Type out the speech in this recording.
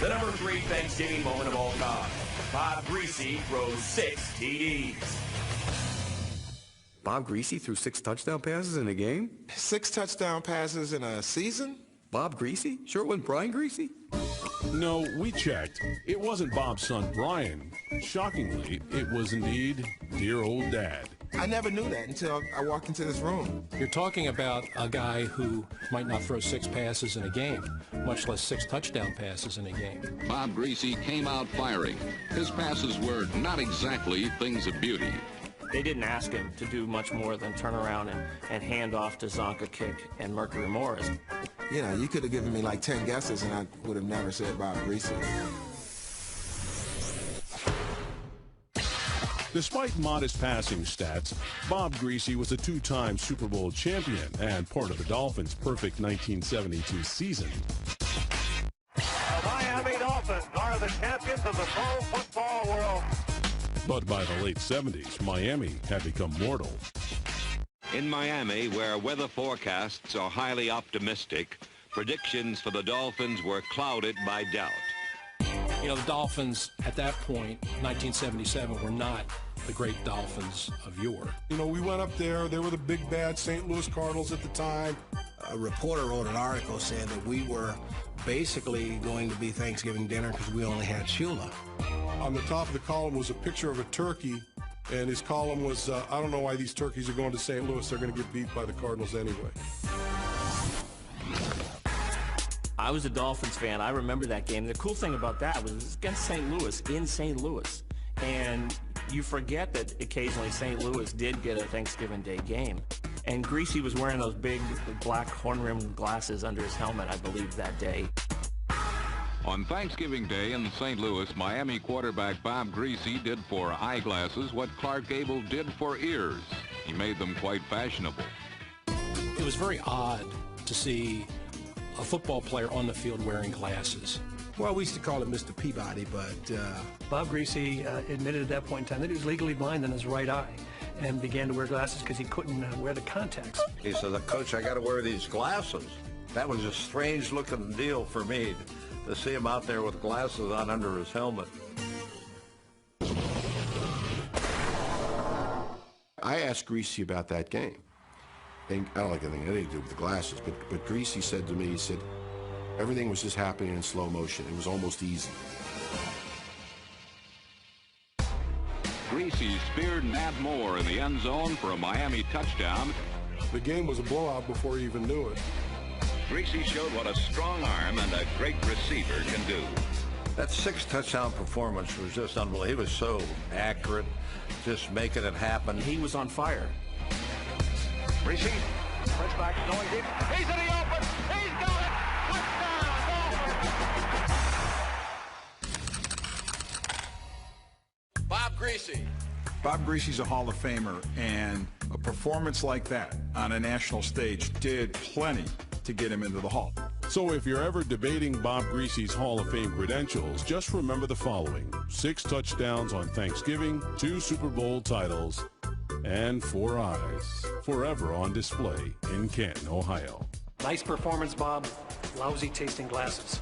The number 3 Thanksgiving moment of all time. Bob Griese throws 6 TDs. Bob Griese threw 6 touchdown passes in a game? 6 touchdown passes in a season? Bob Griese? Sure it wasn't Brian Griese? No, we checked. It wasn't Bob's son, Brian. Shockingly, it was indeed dear old Dad. I never knew that until I walked into this room. You're talking about a guy who might not throw 6 passes in a game, much less 6 touchdown passes in a game. Bob Griese came out firing. His passes were not exactly things of beauty. They didn't ask him to do much more than turn around and hand off to Zonka Kick and Mercury Morris. You know, you could have given me like 10 guesses and I would have never said Bob Griese. Despite modest passing stats, Bob Griese was a 2-time Super Bowl champion and part of the Dolphins' perfect 1972 season. The Miami Dolphins are the champions of the pro football world. But by the late 70s, Miami had become mortal. In Miami, where weather forecasts are highly optimistic, predictions for the Dolphins were clouded by doubt. You know, the Dolphins at that point, 1977, were not the great Dolphins of yore. You know, we went up there. They were the big bad St. Louis Cardinals at the time. A reporter wrote an article saying that we were basically going to be Thanksgiving dinner because we only had Shula. On the top of the column was a picture of a turkey, and his column was, I don't know why these turkeys are going to St. Louis. They're going to get beat by the Cardinals anyway. I was a Dolphins fan. I remember that game. The cool thing about that was it was against St. Louis, in St. Louis. And you forget that occasionally St. Louis did get a Thanksgiving Day game. And Griese was wearing those big black horn-rimmed glasses under his helmet, I believe, that day. On Thanksgiving Day in St. Louis, Miami quarterback Bob Griese did for eyeglasses what Clark Gable did for ears. He made them quite fashionable. It was very odd to see a football player on the field wearing glasses. Well, we used to call it Mr. Peabody, but... Bob Griese admitted at that point in time that he was legally blind in his right eye and began to wear glasses because he couldn't wear the contacts. He said, Coach, I got to wear these glasses. That was a strange-looking deal for me to see him out there with glasses on under his helmet. I asked Griese about that game. And I don't like anything to do with the glasses, but Griese said to me, he said, everything was just happening in slow motion. It was almost easy. Griese speared Nat Moore in the end zone for a Miami touchdown. The game was a blowout before he even knew it. Griese showed what a strong arm and a great receiver can do. That 6 touchdown performance was just unbelievable. He was so accurate, just making it happen. He was on fire. Griese, push back, going deep. He's in the open. He's got it. Touchdown, Dolphins. Bob Griese. Bob Griese's a Hall of Famer, and a performance like that on a national stage did plenty to get him into the Hall. So if you're ever debating Bob Griese's Hall of Fame credentials, just remember the following: 6 touchdowns on Thanksgiving, 2 Super Bowl titles, and 4 eyes, forever on display in Canton, Ohio. Nice performance, Bob. Lousy tasting glasses.